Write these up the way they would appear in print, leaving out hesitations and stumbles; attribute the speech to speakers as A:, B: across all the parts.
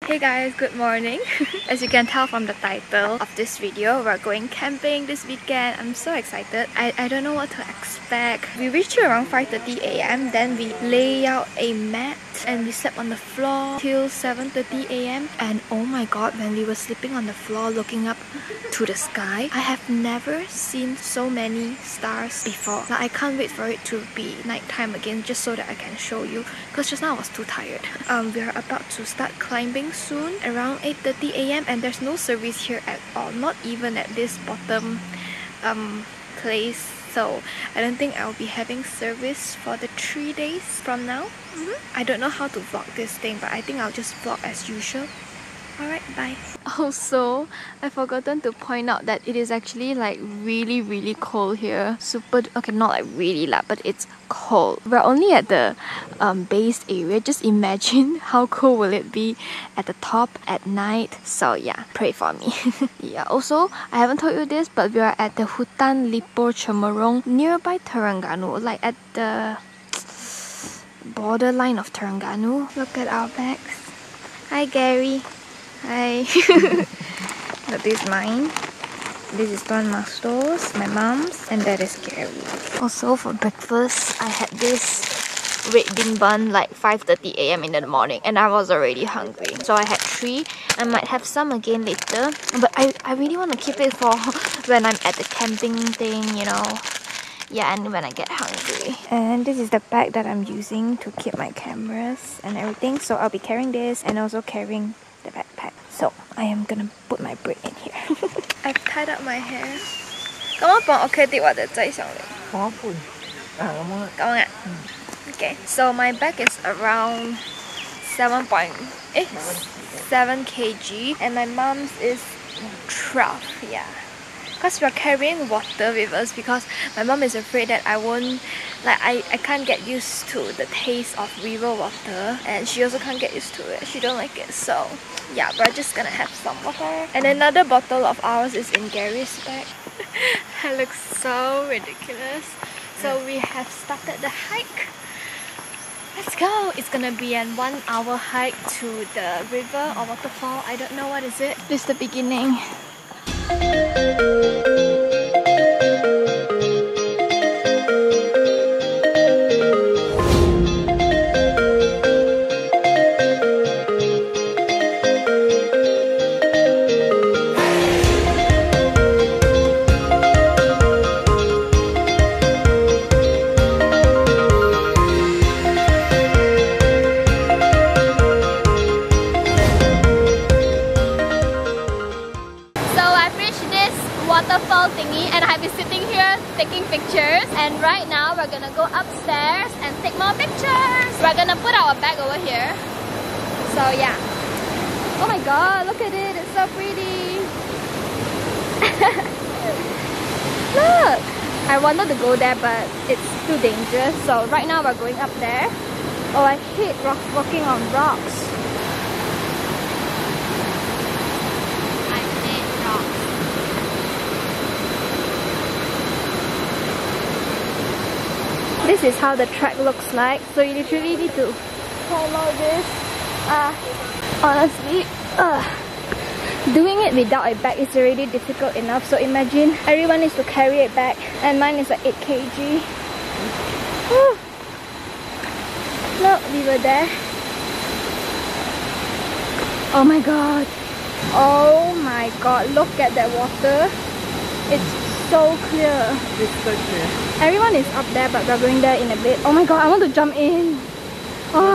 A: Hey guys, good morning. As you can tell from the title of this video, we're going camping this weekend. I'm so excited. I don't know what to expect. We reached here around 5:30 a.m. Then we lay out a mat and we slept on the floor till 7:30 a.m. And oh my god, when we were sleeping on the floor looking up to the sky, I have never seen so many stars before. Now, I can't wait for it to be nighttime again just so that I can show you, because just now I was too tired. We are about to start climbing soon around 8:30 a.m. and there's no service here at all, not even at this bottom place. So I don't think I'll be having service for the 3 days from now. I don't know how to vlog this thing, but I think I'll just vlog as usual. Alright, bye. Also, I've forgotten to point out that it is actually like really cold here. Okay, not like really loud, but it's cold. We're only at the base area. Just imagine how cold will it be at the top at night. So yeah, pray for me. Yeah, also, I haven't told you this, but we are at the Hutan Lipo Cemerung nearby Terengganu, like at the borderline of Terengganu. Look at our bags. Hi Gary. Hi. But this is mine. This is Tuan Masto's, my mom's, and that is Gary. Also for breakfast, I had this red bean bun like 5:30 a.m. in the morning, and I was already hungry. So I had 3. I might have some again later, but I really want to keep it for when I'm at the camping thing, you know. Yeah, and when I get hungry. And this is the bag that I'm using to keep my cameras and everything. So I'll be carrying this and also carrying the backpack. So I am gonna put my braid in here. I've tied up my hair. 咁我幫我企啲或者擠上嚟。我盤。咁啊。Okay, so my bag is around 7 kg and my mom's is 12. Yeah. Because we're carrying water with us because my mom is afraid that I won't, like I can't get used to the taste of river water, and she also can't get used to it. She don't like it, so yeah, we're just gonna have some water. And another bottle of ours is in Gary's bag. I look so ridiculous. So we have started the hike. Let's go! It's gonna be an 1 hour hike to the river or waterfall. I don't know what is it. This is the beginning. Waterfall thingy, and I've been sitting here taking pictures, and right now we're gonna go upstairs and take more pictures. We're gonna put our bag over here. So yeah. Oh my god, look at it, it's so pretty. Look! I wanted to go there but it's too dangerous, so right now we're going up there. Oh, I hate walking on rocks. This is how the track looks like, so you literally need to follow this. Honestly, doing it without a bag is already difficult enough, so imagine everyone needs to carry a bag, and mine is like 8 kg. Look, we were there. Oh my god. Oh my god, look at that water. It's so clear. It's so clear. Everyone is up there, but we're going there in a bit. Oh my god, I want to jump in. Oh,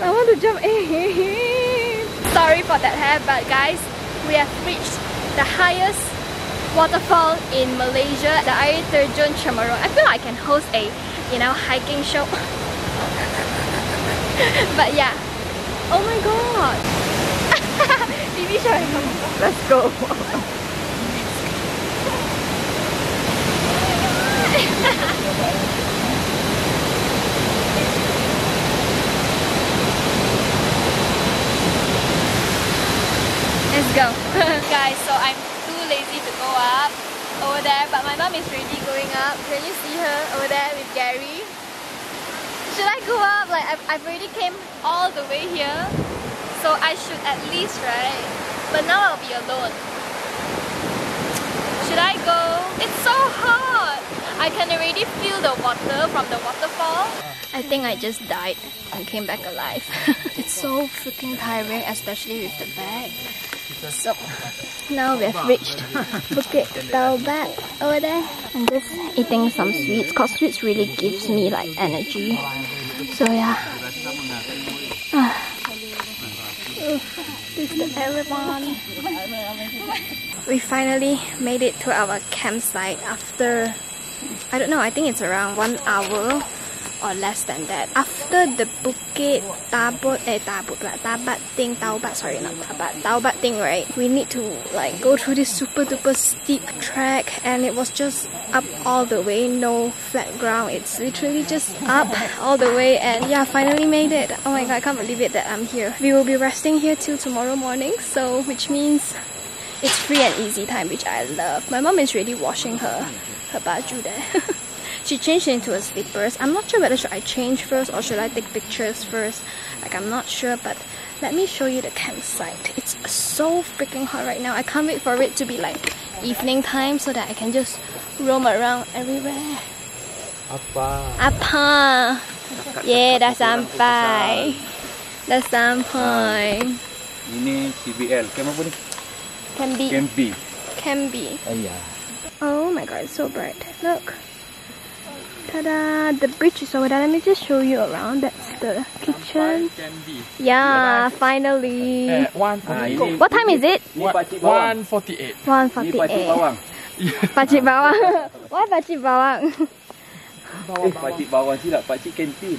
A: I want to jump in. Sorry for that hair, but guys, we have reached the highest waterfall in Malaysia, the air terjun Cemerung. I feel like I can host a, you know, hiking show. But yeah. Oh my god. TV showing. Let's go. Let's go. Guys, so I'm too lazy to go up over there, but my mom is already going up. Can you see her over there with Gary? Should I go up? Like I've already came all the way here. so I should at least, right? But now I'll be alone. Should I go? It's so hot! I can already feel the water from the waterfall. I think I just died and came back alive. It's so freaking tiring, especially with the bag. So now we have reached Bukit Taubat over there. I'm just eating some sweets because sweets really gives me like energy. So yeah. This is everyone. We finally made it to our campsite after, I don't know, I think it's around 1 hour or less than that. After the Bukit Taubat thing, right? We need to like go through this super duper steep track, and it was just up all the way, no flat ground. It's literally just up all the way, and yeah, finally made it. Oh my god, I can't believe it that I'm here. We will be resting here till tomorrow morning, so which means it's free and easy time, which I love. My mom is really washing her baju there. She changed into her slippers. I'm not sure whether should I change first or should I take pictures first. Like, I'm not sure, but let me show you the campsite. It's so freaking hot right now. I can't wait for it to be like evening time so that I can just roam around everywhere. Apa? Yeah, dah sampai. Dah sampai.
B: Ini CBL. Camp apa ni?
A: Camp B. Oh my god, it's so bright. Look. Ta-da! The bridge is over there. Let me just show you around. That's the kitchen. Yeah, finally. What time is it?
B: 1:48.
A: 1:48. Pakcik bawang. Why pakcik bawang?
B: Pakcik bawang silap, pakcik kantin.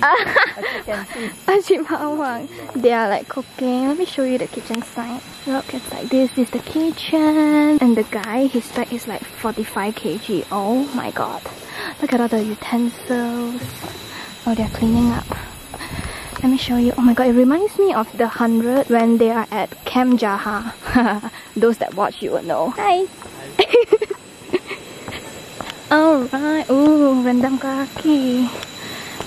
A: Pakcik bawang. They are like cooking. Let me show you the kitchen side. Look, it's like this. This is the kitchen. And the guy, his bag is like 45 kg. Oh my god. Look at all the utensils. Oh, they're cleaning up. Let me show you. Oh my god, it reminds me of the 100 when they are at Camp Jaha. Those that watch, you will know. Hi! Alright. Ooh, rendam kaki.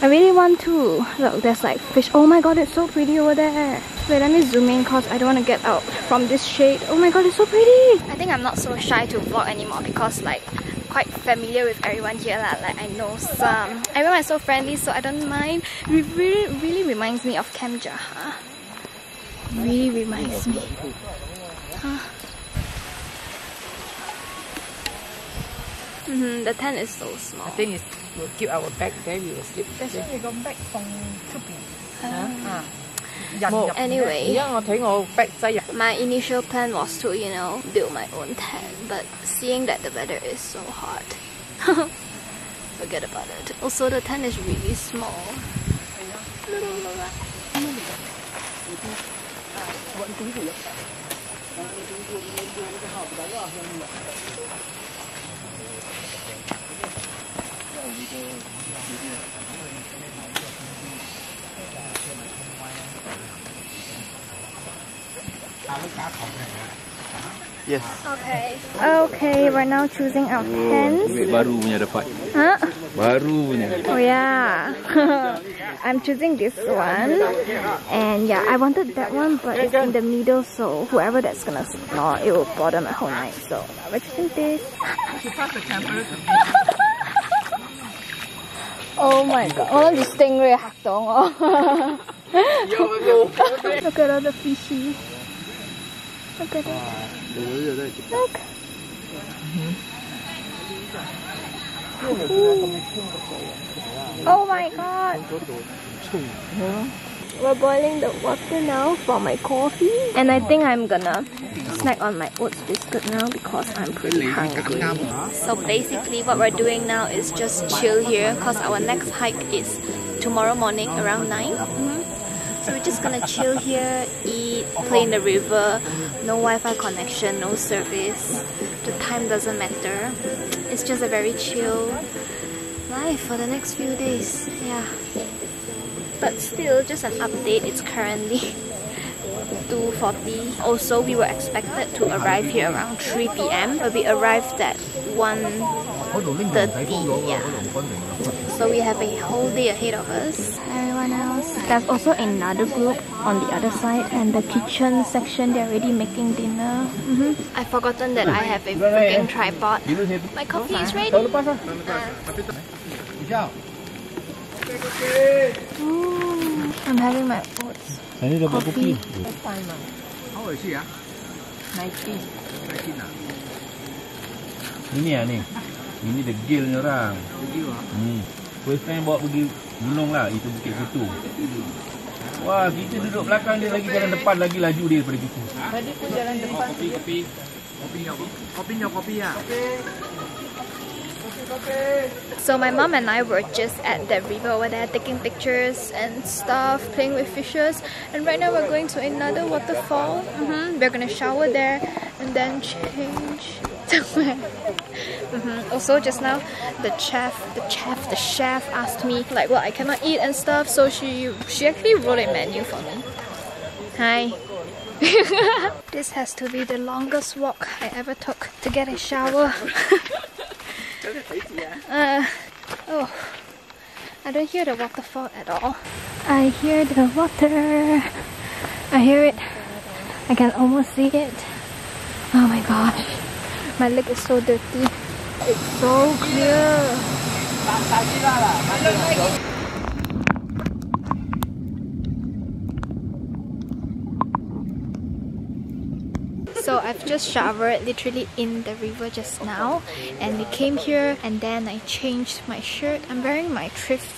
A: I really want to. Look, there's like fish. Oh my god, it's so pretty over there. Wait, let me zoom in because I don't want to get out from this shade. Oh my god, it's so pretty. I think I'm not so shy to vlog anymore because like quite familiar with everyone here lah. Like I know some. Everyone is so friendly, so I don't mind. It really reminds me of Camp Jaha. Really reminds me. Huh. The tent is so small.
C: I think we'll keep our bag there, we will sleep.
D: That's why we got back from Tupi.
A: Anyway,
C: bag
A: my initial plan was to, you know, build my own tent, but seeing that the weather is so hot, forget about it. Also, the tent is really small.
B: Yes.
A: Okay, we're now choosing our tents.
B: Baru punya dapat.
A: Huh?
B: Baru punya.
A: Oh yeah. I'm choosing this one. And yeah, I wanted that one, but it's in the middle, so whoever that's gonna snore, it will bother my whole night. So now we're choosing this. Oh my god. Oh, the stingray hakdong. Look at all the fishy. Look at it. Look. Oh my god. We're boiling the water now for my coffee. And I think I'm gonna snack on my oats biscuit now because I'm pretty hungry. So basically what we're doing now is just chill here because our next hike is tomorrow morning around 9. So we're just gonna chill here, eat, play in the river. No Wi-Fi connection, no service. The time doesn't matter. It's just a very chill life for the next few days. Yeah. But still, just an update. It's currently 2:40. Also, we were expected to arrive here around 3 PM, but we arrived at 1:30. Yeah. So we have a whole day ahead of us. Everyone anyone else. There's also another group on the other side, and the kitchen section, they're already making dinner. I've forgotten that I have a freaking tripod. My coffee is ready. Ooh, I'm having my oats. Coffee.
B: How is she?
C: 19.
B: Ini ya ni. Ini degilnya orang. First time bawa pergi gunung lah, itu Bukit Kutu. Wah, kita duduk belakang dia lagi, jalan depan lagi laju dia daripada kita.
C: Tadi pun jalan depan.
B: Kopi ya.
A: So my mom and I were just at the river over there taking pictures and stuff, playing with fishes, and right now we're going to another waterfall. We're gonna shower there and then change somewhere. Also just now the chef asked me like what I cannot eat and stuff, so she actually wrote a menu for me. Hi. This has to be the longest walk I ever took to get a shower. Oh, I don't hear the waterfall at all. I hear the water. I hear it. I can almost see it. Oh my gosh, my leg is so dirty. It's so clear. So I've just showered literally in the river just now, and we came here and then I changed my shirt. I'm wearing my thrift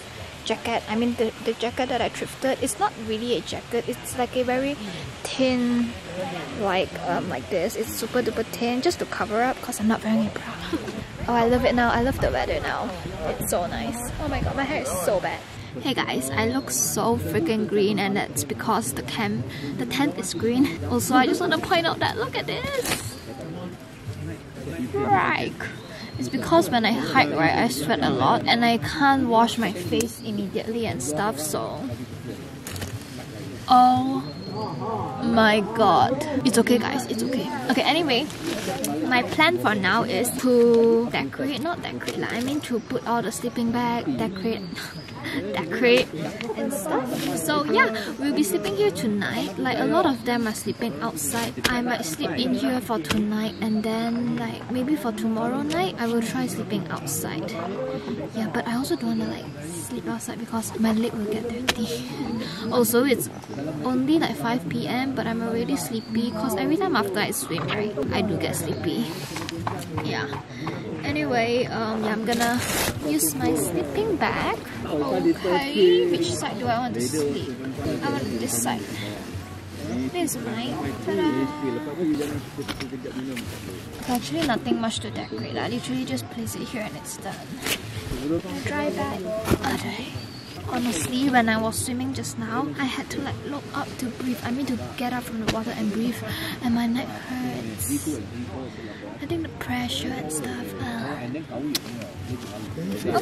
A: jacket. I mean the jacket that I thrifted. It's not really a jacket, it's like a very thin, like this. It's super duper thin just to cover up because I'm not wearing a bra. Oh, I love it now. I love the weather now. It's so nice. Oh my god, my hair is so bad. Hey guys, I look so freaking green, and that's because the tent is green. Also, I just want to point out that look at this. Right. It's because when I hike, right, I sweat a lot and I can't wash my face immediately and stuff, so... Oh my god. It's okay guys, it's okay. Okay, anyway, my plan for now is to decorate, not decorate, I mean to put all the sleeping bag, decorate and stuff. So yeah, we'll be sleeping here tonight. Like a lot of them are sleeping outside. I might sleep in here for tonight, and then like maybe for tomorrow night I will try sleeping outside. Yeah, but I also don't want to like sleep outside because my leg will get dirty. Also, it's only like 5 PM, but I'm already sleepy because every time after I swim, right, I do get sleepy. Yeah. Anyway, yeah, I'm gonna use my sleeping bag. Okay, which side do I want to sleep? I want this side. This is mine. Ta-da! Actually, nothing much to decorate. I literally just place it here and it's done. A dry bag. Honestly, when I was swimming just now, I had to like look up to breathe. I mean to get up from the water and breathe, and my neck hurts. I think the pressure and stuff.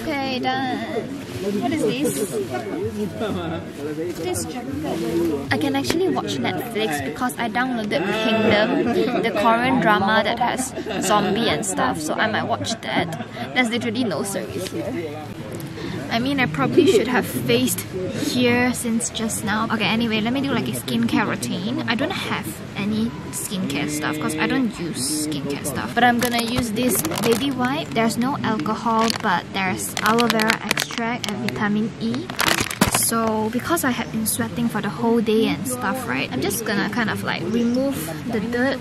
A: Okay, done. What is this? This jacket. I can actually watch Netflix because I downloaded Kingdom, the Korean drama that has zombie and stuff, so I might watch that. There's literally no service here. I mean, I probably should have faced here since just now. Okay, anyway, let me do like a skincare routine. I don't have any skincare stuff because I don't use skincare stuff. But I'm gonna use this baby wipe. There's no alcohol, but there's aloe vera extract and vitamin E. So because I have been sweating for the whole day and stuff, right, I'm just gonna kind of like remove the dirt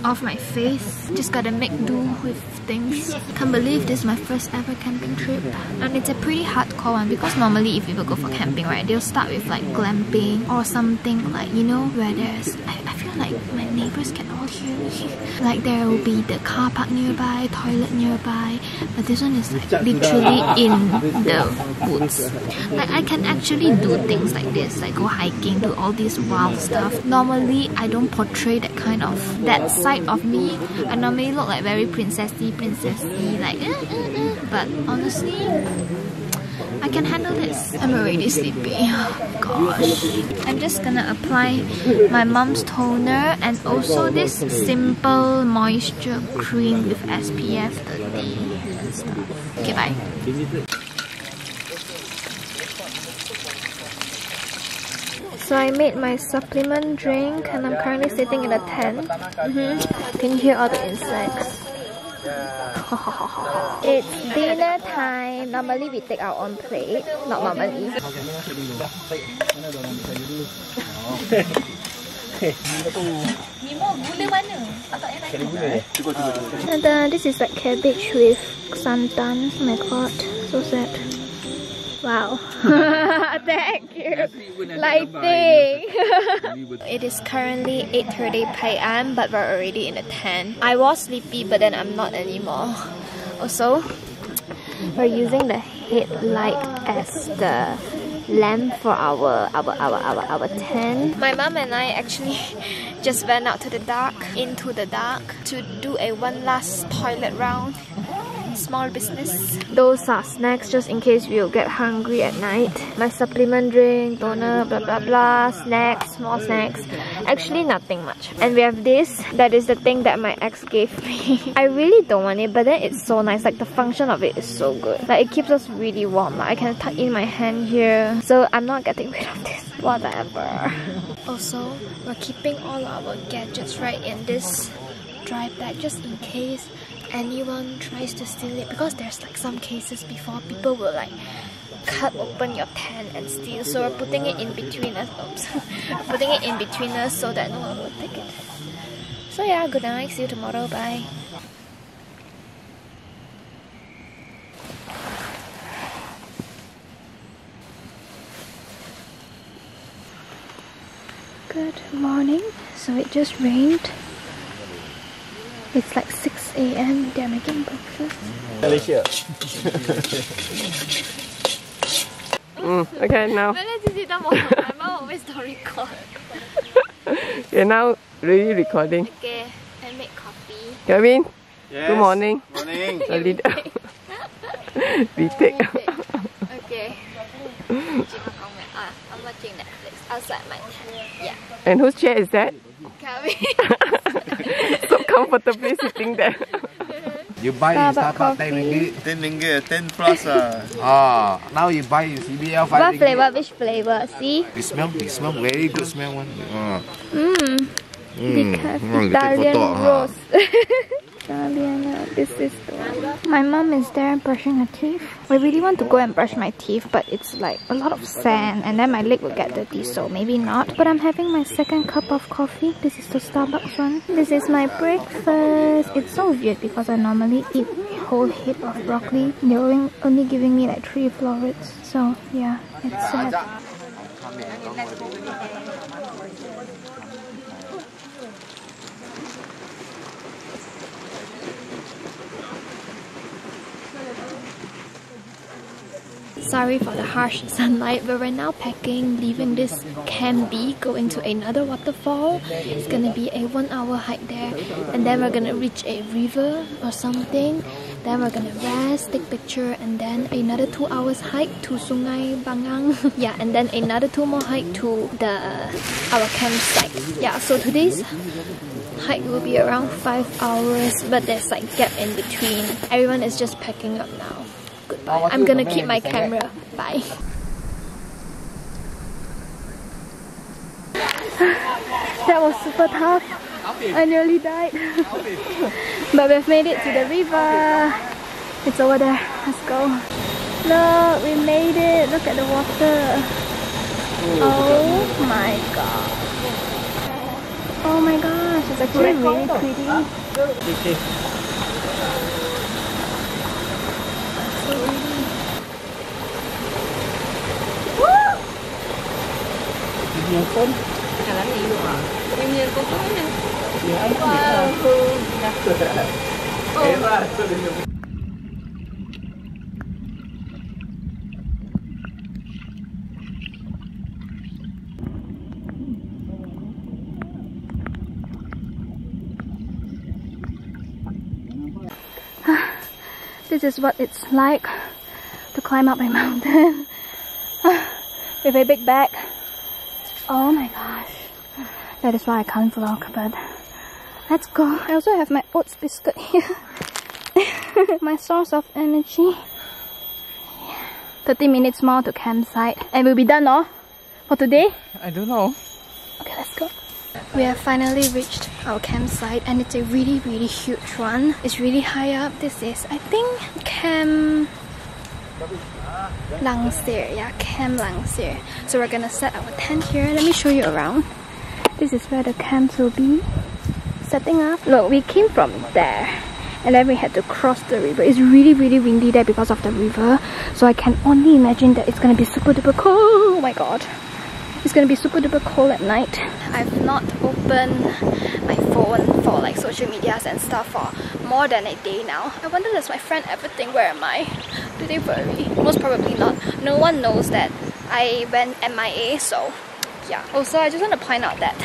A: off my face. Just gotta make do with things. Can't believe this is my first ever camping trip, and it's a pretty hardcore one because normally if people go for camping, right, they'll start with like glamping or something like, you know, where there's I feel like my neighbors can all hear me. Like there will be the car park nearby, toilet nearby, but this one is like literally in the woods. Like I can actually do things like this, like go hiking, do all this wild stuff. Normally I don't portray that kind of that side of me. I normally look like very princessy like but honestly I can handle this. I'm already sleepy. Oh gosh. I'm just gonna apply my mom's toner and also this simple moisture cream with SPF 30 and stuff. Okay, bye. So I made my supplement drink and I'm currently sitting in a tent. Can you hear all the insects? It's dinner time. Normally we take our own plate. Not normally. And then this is like cabbage with santan. Oh my god, so sad. Wow. Thank you. Lighting. It is currently 8:30 PM, but we're already in a tent. I was sleepy, but then I'm not anymore. Also, we're using the headlight as the lamp for our tent. My mom and I actually just went out into the dark to do a one last toilet round. Small business. Those are snacks just in case we'll get hungry at night. My supplement drink, toner, blah blah blah, snacks, small snacks. Actually nothing much. And we have this. That is the thing that my ex gave me. I really don't want it, but then it's so nice. Like the function of it is so good. Like it keeps us really warm. Like, I can tuck in my hand here. So I'm not getting rid of this. Whatever. Also, we're keeping all our gadgets right in this dry bag just in case anyone tries to steal it, because there's like some cases before people will like cut open your tent and steal, so we're putting it in between us. Oops. Putting it in between us so that no one will take it. So yeah, good night, see you tomorrow, bye. Good morning. So it just rained. It's like 6 AM. They're making breakfast.
E: Malaysia. Okay, now.
A: My mom always don't record.
E: Okay, now really recording.
A: Okay, I make coffee.
E: Kevin,
B: Yes.
E: good morning.
B: Morning.
E: Retake.
A: Okay. I'm watching Netflix outside my tent. Yeah.
E: And whose chair is that?
A: Kevin.
E: So comfortably sitting there.
F: You buy in Starbucks 10 ringgit.
G: 10 ringgit, 10 plus
F: Now you buy in CBL 5
A: What
F: ringgit.
A: flavor? Which flavor? See?
F: It smell very good smell one.
A: Italian roast. Italian, this is the one. My mom is there brushing her teeth. I really want to go and brush my teeth, but it's like a lot of sand and then my leg will get dirty, so maybe not. But I'm having my second cup of coffee. This is the Starbucks one. This is my breakfast. It's so weird because I normally eat a whole head of broccoli. They're only giving me like 3 florets. So yeah, it's sad. Sorry for the harsh sunlight, but we're now packing, leaving this Camp B, going to another waterfall. It's gonna be a 1-hour hike there, and then we're gonna reach a river or something. Then we're gonna rest, take picture, and then another 2 hours hike to Sungai Bangang. Yeah, and then another 2 more hike to our campsite. Yeah, so today's hike will be around 5 hours, but there's like gap in between. Everyone is just packing up now. Goodbye. I'm gonna keep my camera. Bye. That was super tough. I nearly died. But we've made it to the river. It's over there. Let's go. Look, we made it. Look at the water. Oh my god. Oh my gosh, it's actually really pretty. This is what it's like to climb up a mountain with a big bag. Oh my gosh, that is why I can't vlog, but let's go. I also have my oats biscuit here. My source of energy. 30 minutes more to campsite and we'll be done, no? For today?
E: I don't know.
A: Okay, let's go. We have finally reached our campsite and it's a really huge one. It's really high up. This is, I think, Camp Lansir. Yeah, Camp Lansir. So we're gonna set our tent here. Let me show you around. This is where the camps will be setting up. Look, we came from there and then we had to cross the river. It's really windy there because of the river. So I can only imagine that it's gonna be super duper cold. Oh my god. It's gonna be super duper cold at night. I've not opened my phone for like social medias and stuff for more than a day now. I wonder, does my friend ever think where am I? Do they worry? Most probably not. No one knows that I went MIA, so yeah. Also, I just want to point out that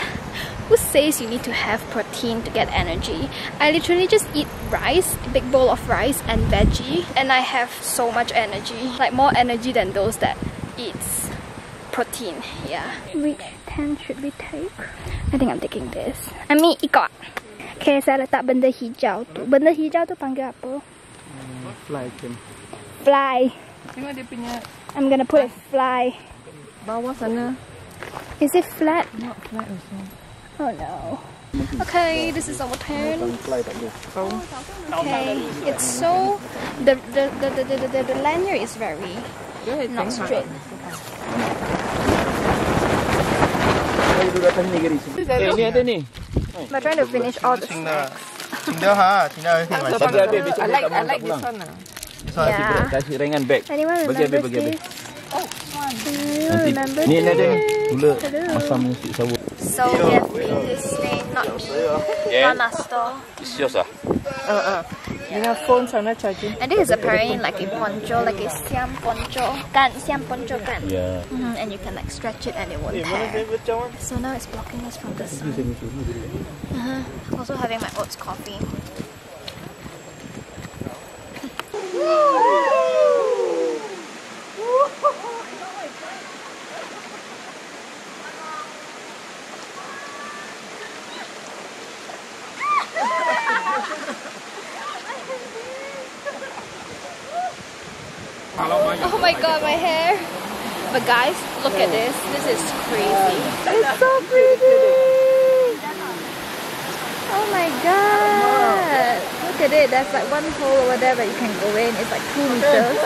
A: who says you need to have protein to get energy? I literally just eat rice, a big bowl of rice and veggie, and I have so much energy. Like more energy than those that eats protein. Yeah. Which tent should we take? I think I'm taking this. Ami, ikut. Okay, saya letak benda hijau tu. Benda hijau tu panggil apa?
E: Fly.
A: Fly.
E: Tengok dia punya
A: I'm gonna put a fly.
E: bawah sana.
A: Is it flat?
E: Not flat also.
A: Oh no. Okay, this is our tent. Okay, it's so the lanyard is very not straight.
B: Ni ada ni.
A: We're trying to finish all the snacks.
E: I like this one.
A: Yeah.
B: Kasih ringan bag.
A: Anyone remember this? Remember
B: Ni ada ni.
A: this?
B: Gula asam nasi sawo.
A: So we have been listening, not me, not master.
B: It's yours ah.
E: Dengan phone sana charging.
A: And this is apparently like a poncho, like a siam poncho. Siam poncho kan?
B: Yeah.
A: And you can like stretch it and it won't tear. So now it's blocking us from the sun. Also having my oats coffee. Oh my god, my hair! But guys, look at this. This is crazy. It's so pretty! Oh my god! Look at it. There's like one hole over there where you can go in. It's like 2 meters.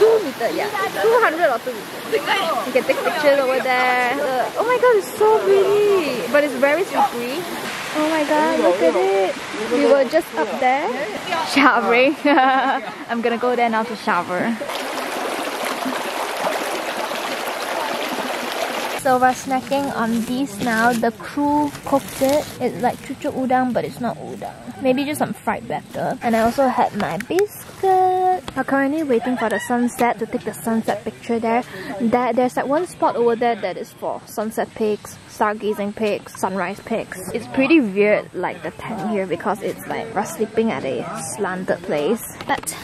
A: 2 meters, yeah. 200 or 2 meters. You can take pictures over there. Oh my god, it's so pretty! But it's very slippery. Oh my god, look at it! We were just up there showering. I'm gonna go there now to shower. So we're snacking on these now. The crew cooked it. It's like chuchu udang, but it's not udang. Maybe just some fried batter. And I also had my biscuit. I'm currently waiting for the sunset to take the sunset picture there. There's like one spot over there that is for sunset pics, stargazing pics, sunrise pics. It's pretty weird, like the tent here, because it's like we're sleeping at a slanted place. But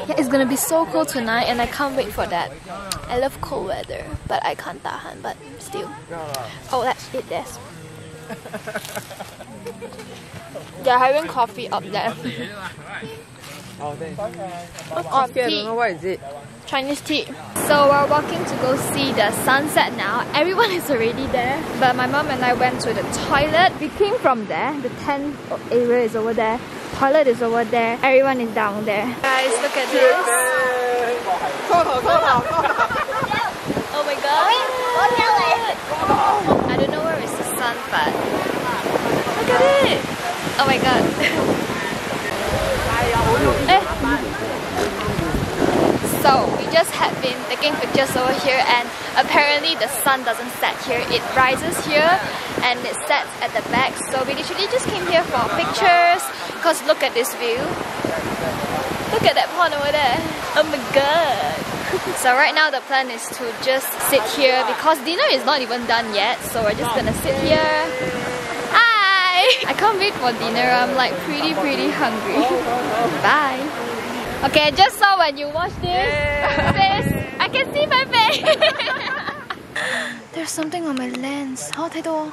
A: yeah, it's gonna be so cold tonight and I can't wait for that. I love cold weather, but I can't tahan, but still. Oh, that's it, there's. They're having coffee up there.
E: Oh,
A: What's
E: coffee? I don't know what is it.
A: Chinese tea. So we're walking to go see the sunset now. Everyone is already there, but my mom and I went to the toilet. We came from there. The tent area is over there. Toilet is over there. Everyone is down there. Guys, look at this. Oh my god. I don't know where is the sun, but look at it. Oh my god. So we just had been taking pictures over here and apparently the sun doesn't set here. It rises here and it sets at the back. So we literally just came here for pictures because look at this view. Look at that pond over there. Oh my god. So right now the plan is to just sit here because dinner is not even done yet. So we're just gonna sit here. Hi! I can't wait for dinner. I'm like pretty hungry. Bye. Okay, just so when you watch this, I can see my face. There's something on my lens. How they do?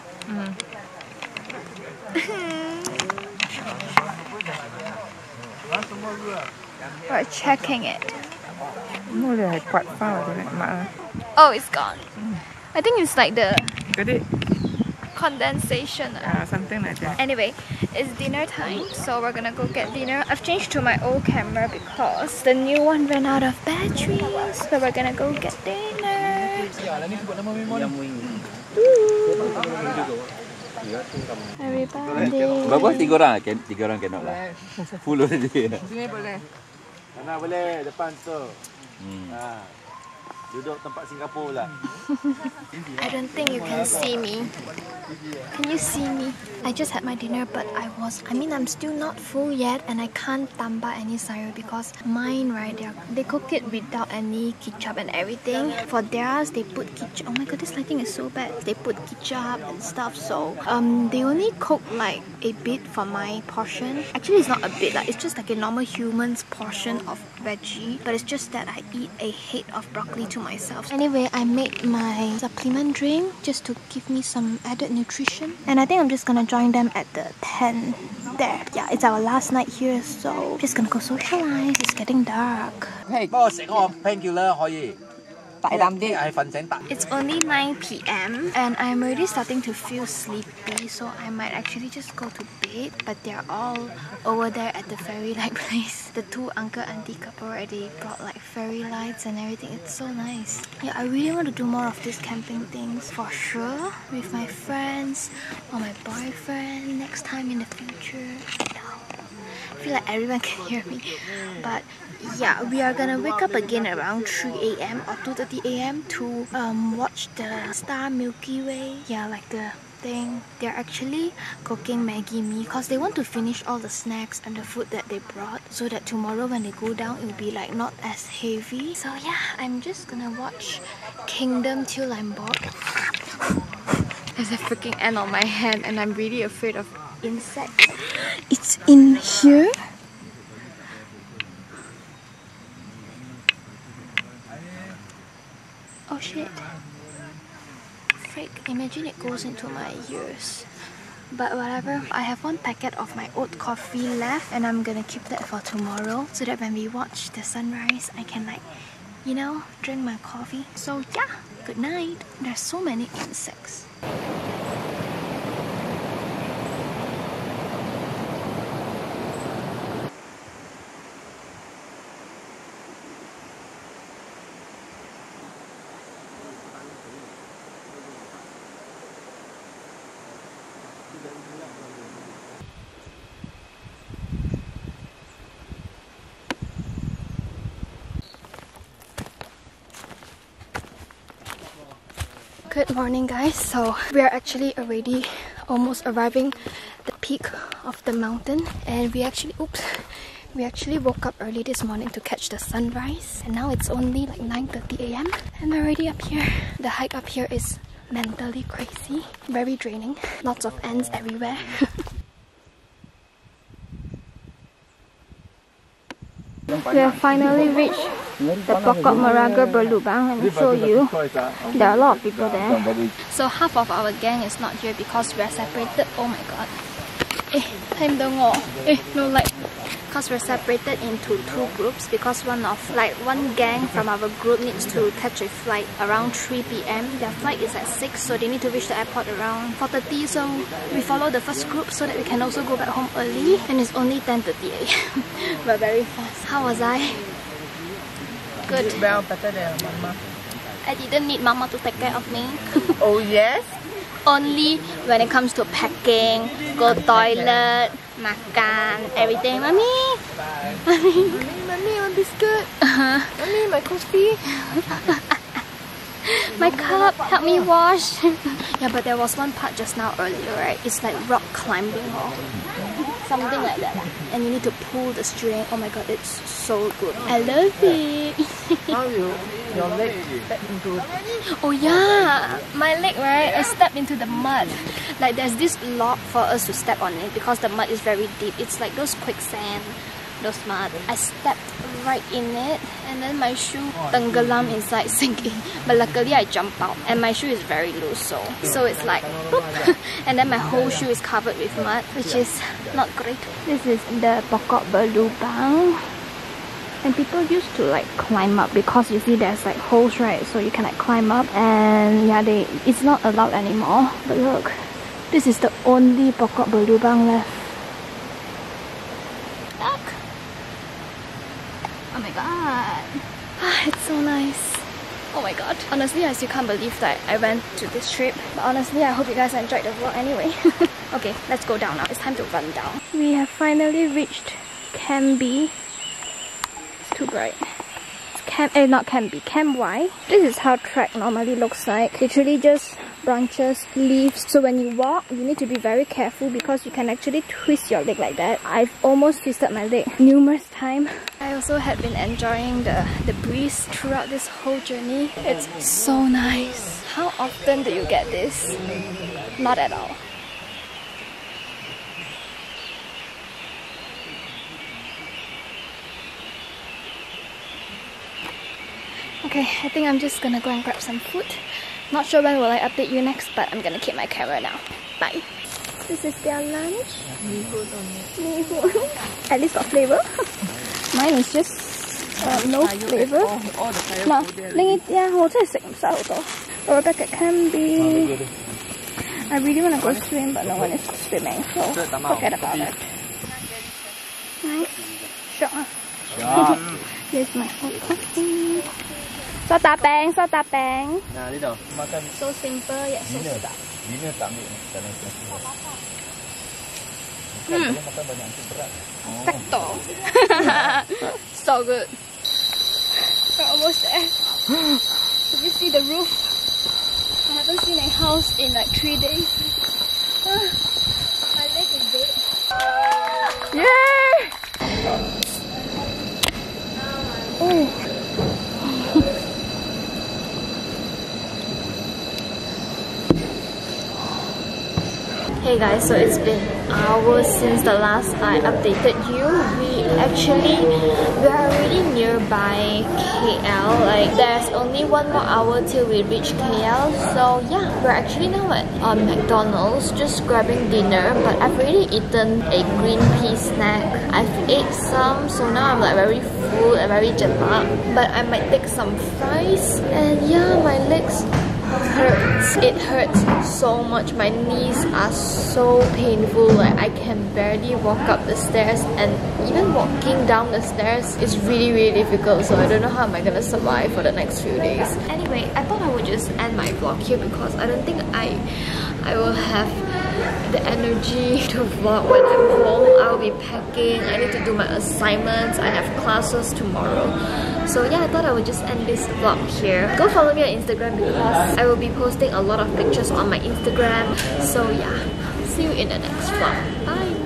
A: We're checking it.
E: No, they're quite far.
A: Oh, it's gone. I think it's like the
E: Got it?
A: condensation.
E: Something like that.
A: Anyway, it's dinner time, so we're gonna go get dinner. I've changed to my old camera because the new one ran out of battery, so we're gonna go get dinner. Everybody.
B: Bagus 3 orang, 3 orang cannot lah. Full already.
E: Sini boleh.
F: Mana boleh depan tu. Duduk tempat Singapura lah.
A: I don't think you can see me. Can you see me? I just had my dinner, but I'm still not full yet, and I can't tambah any sayur because mine, right, they cook it without any ketchup and everything. For theirs, they put ketchup. Oh my god, this lighting is so bad. They put ketchup and stuff, so they only cook like a bit for my portion. Actually, it's not a bit, like it's just like a normal human's portion of veggie, but it's just that I eat a head of broccoli to myself. Anyway, I made my supplement drink just to give me some added nutrition, and I think I'm just gonna join them at the tent there. Yeah, it's our last night here, so just gonna go socialize. It's getting dark.
F: Hey, 幫我食個 painkiller 可以。大膽啲，係瞓醒達。
A: It's only 9 p.m. and I'm already starting to feel sleepy, so I might actually just go to bed. But they're all over there at the fairy light place. The 2 uncle auntie couple already brought like fairy lights and everything. It's so nice. Yeah, I really want to do more of these camping things for sure with my friends or my boyfriend next time in the future. I feel like everyone can hear me, but yeah, we are gonna wake up again around 3 a.m. or 2:30 a.m. to watch the star Milky Way. Yeah, like the thing. They're actually cooking Maggi mee because they want to finish all the snacks and the food that they brought, so that tomorrow when they go down it will be like not as heavy. So yeah, I'm just gonna watch Kingdom till I'm bored. There's a freaking ant on my hand and I'm really afraid of insects. It's in here. Oh shit. Frick, imagine it goes into my ears. But whatever, I have 1 packet of my oat coffee left and I'm gonna keep that for tomorrow so that when we watch the sunrise, I can like, you know, drink my coffee. So yeah, good night. There's so many insects. Good morning guys, so we are actually already almost arriving the peak of the mountain, and we actually woke up early this morning to catch the sunrise, and now it's only like 9:30 a.m. and we're already up here. The hike up here is mentally crazy, very draining, lots of ants everywhere. We have finally reached the Pokok Meraga Berlubang. Let me show you. There are a lot of people there. So half of our gang is not here because we are separated. Oh my god. No light. Because we're separated into 2 groups because one gang from our group needs to catch a flight around 3 p.m. Their flight is at 6, so they need to reach the airport around 4:30. So we follow the first group so that we can also go back home early, and it's only 10:30 a.m. We're very fast. How was I? Good.
E: Well, better than Mama.
A: I didn't need Mama to take care of me.
E: Oh yes?
A: Only when it comes to packing, go toilet, makan, everything. Mommy!
E: Mommy, my biscuit. Mommy, my coffee.
A: My cup, help me wash. Yeah, but there was one part just now earlier, right? It's like rock climbing or something like that. And you need to pull the string. Oh my god, it's so good. I love it.
E: How your leg step into?
A: Oh yeah, my leg, right? I stepped into the mud. Like there's this log for us to step on it because the mud is very deep. It's like those quicksand, those mud. I stepped right in it, and then my shoe tenggelam inside, sinking. But luckily I jumped out, and my shoe is very loose, so it's like boop. And then my whole shoe is covered with mud, which is not great. This is the Pokok Berlubang. And people used to like climb up because you see there's like holes, right? So you can like climb up, and yeah, it's not allowed anymore. But look, this is the only pokok berlubang left. Look! Oh my god! It's so nice. Oh my god. Honestly, I still can't believe that I went to this trip. But honestly, I hope you guys enjoyed the vlog anyway. Okay, let's go down now. It's time to run down. We have finally reached Camp B. It's too bright. Not Camp B, Camp Y. This is how trek normally looks like. Literally just branches, leaves. So when you walk, you need to be very careful because you can actually twist your leg like that. I've almost twisted my leg numerous times. I also had been enjoying the breeze throughout this whole journey. It's so nice. How often do you get this? Not at all. Okay, I think I'm just gonna go and grab some food. Not sure when will I update you next, but I'm gonna keep my camera now. Bye. This is their lunch. At least got flavor. Mine is just no flavor. No,我真係食唔晒好多。We're back at Camp B. I really want to go swim, but no one is swimming, so forget about it. Nice. Sure. Here's my hot coffee. So tapeng.
B: Nah, dia dah makan.
A: So simple yet so sedap.
B: Dina tak ambil dalam kelas. Makan banyak tu berat.
A: Perfecto. So good. We're almost there. Did you see the roof? I haven't seen a house in like 3 days. My leg is dead. Yay! Oh. Hey guys, so it's been hours since the last I updated you. We are already nearby KL. Like there's only 1 more hour till we reach KL. So yeah, we're actually now at McDonald's just grabbing dinner. But I've already eaten a green pea snack. I've ate some, so now I'm like very full and very jelak. But I might take some fries. And yeah, my legs hurts. It hurts so much. My knees are so painful. Like I can barely walk up the stairs, and even walking down the stairs is really difficult. So I don't know how am I gonna survive for the next few days. Anyway, I thought I would just end my vlog here because I don't think I will have the energy to vlog when I'm home. I'll be packing, I need to do my assignments, I have classes tomorrow. So yeah, I thought I would just end this vlog here. Go follow me on Instagram because I will be posting a lot of pictures on my Instagram. So yeah, see you in the next vlog. Bye!